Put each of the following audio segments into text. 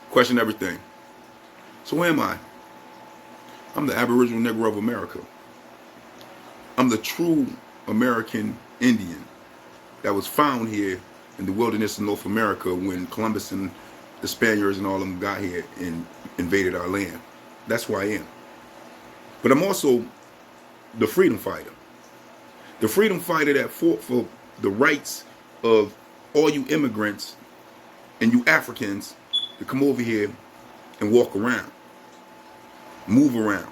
question everything. So who am I? I'm the Aboriginal Negro of America. I'm the true American Indian that was found here in the wilderness of North America when Columbus and the Spaniards and all of them got here and invaded our land. That's who I am. But I'm also the freedom fighter. The freedom fighter that fought for the rights of all you immigrants and you Africans to come over here and walk around, move around,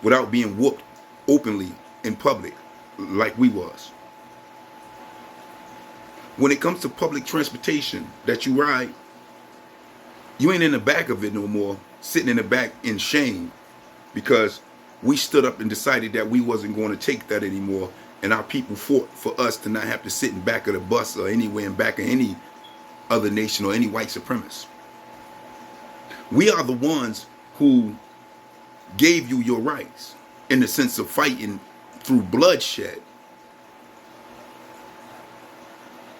without being whooped openly in public like we was. When it comes to public transportation that you ride, you ain't in the back of it no more, sitting in the back in shame because we stood up and decided that we wasn't going to take that anymore, and our people fought for us to not have to sit in back of the bus or anywhere in back of any other nation or any white supremacist. We are the ones who gave you your rights in the sense of fighting through bloodshed,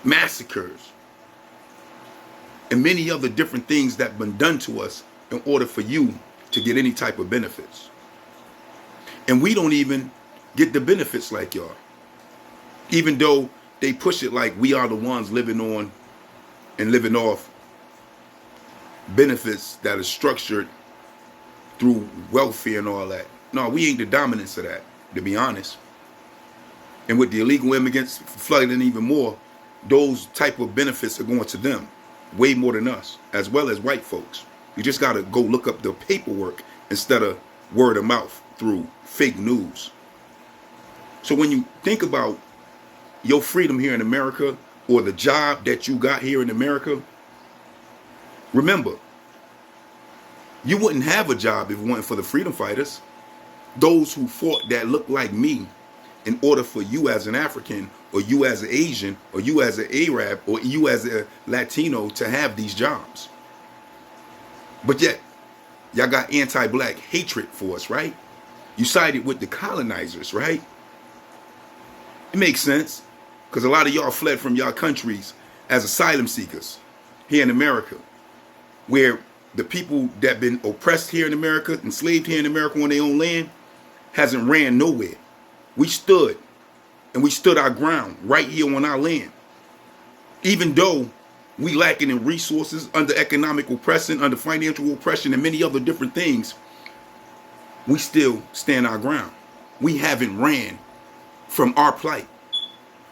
massacres, and many other different things that have been done to us in order for you to get any type of benefits. And we don't even get the benefits like y'all. Even though they push it like we are the ones living on and living off benefits that are structured through welfare and all that. No, we ain't the dominance of that, to be honest. And with the illegal immigrants flooding even more, those type of benefits are going to them way more than us, as well as white folks. You just got to go look up the paperwork instead of word of mouth through fake news. So when you think about your freedom here in America or the job that you got here in America, remember, you wouldn't have a job if it weren't for the freedom fighters, those who fought that looked like me in order for you as an African or you as an Asian or you as an Arab or you as a Latino to have these jobs. But yet, y'all got anti-black hatred for us, right? You sided with the colonizers, right? It makes sense because a lot of y'all fled from y'all countries as asylum seekers here in America, where the people that been oppressed here in America, enslaved here in America on their own land, hasn't ran nowhere. We stood, and we stood our ground right here on our land. Even though we lacking in resources, under economic oppression, under financial oppression, and many other different things, we still stand our ground. We haven't ran from our plight.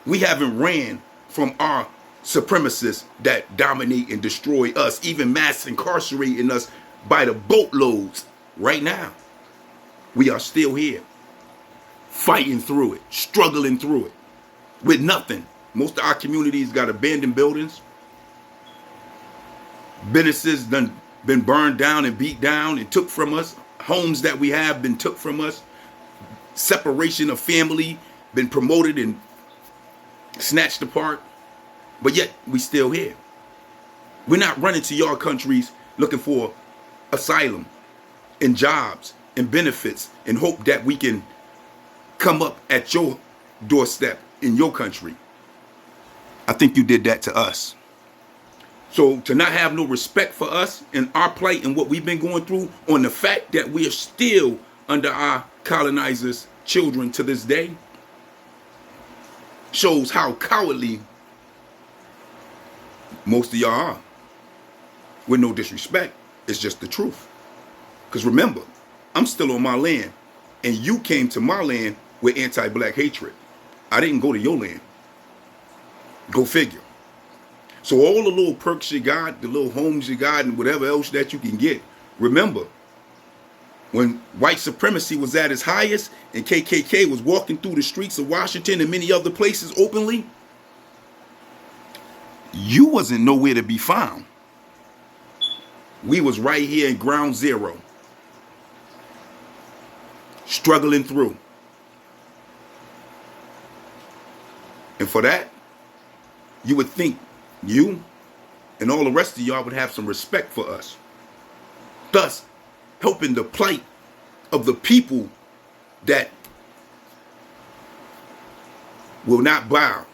We haven't ran from our supremacists that dominate and destroy us, even mass incarcerating us by the boatloads right now. We are still here, fighting through it, struggling through it, with nothing. Most of our communities got abandoned buildings. Businesses done been burned down and beat down and took from us. Homes that we have been took from us. Separation of family been promoted and snatched apart. But yet we still here. We're not running to your countries looking for asylum and jobs and benefits and hope that we can come up at your doorstep in your country. I think you did that to us. So to not have no respect for us and our plight and what we've been going through, on the fact that we are still under our colonizers' children to this day, shows how cowardly most of y'all are. With no disrespect, it's just the truth. Because remember, I'm still on my land, and you came to my land with anti-black hatred. I didn't go to your land. Go figure. So all the little perks you got, the little homes you got, and whatever else that you can get, remember, when white supremacy was at its highest and KKK was walking through the streets of Washington and many other places openly, you wasn't nowhere to be found. We was right here in ground zero, struggling through. And for that, you would think you and all the rest of y'all would have some respect for us, thus helping the plight of the people that will not bow,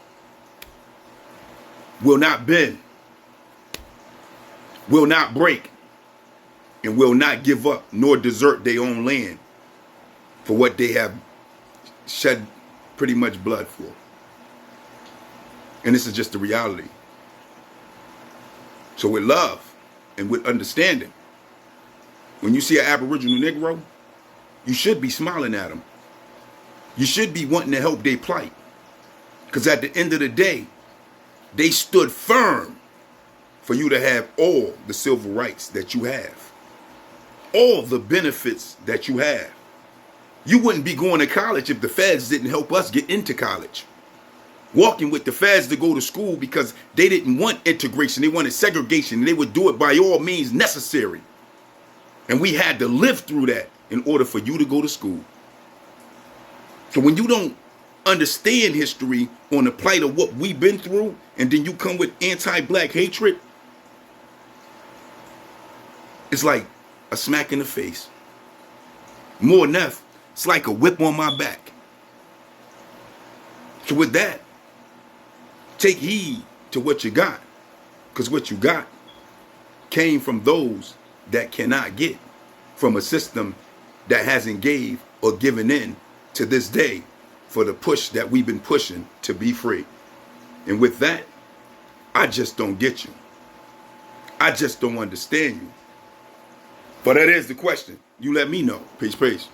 will not bend, will not break, and will not give up nor desert their own land for what they have shed pretty much blood for. And this is just the reality. So with love and with understanding, when you see an Aboriginal Negro, you should be smiling at them. You should be wanting to help their plight. Because at the end of the day, they stood firm for you to have all the civil rights that you have. All the benefits that you have. You wouldn't be going to college if the feds didn't help us get into college. Walking with the feds to go to school because they didn't want integration. They wanted segregation. And they would do it by all means necessary. And we had to live through that in order for you to go to school. So when you don't understand history on the plight of what we've been through, and then you come with anti-black hatred, it's like a smack in the face. More than that, it's like a whip on my back. So with that, take heed to what you got, because what you got came from those that cannot get from a system that hasn't gave or given in to this day for the push that we've been pushing to be free. And with that, I just don't get you. I just don't understand you. But that is the question. You let me know. Peace, peace.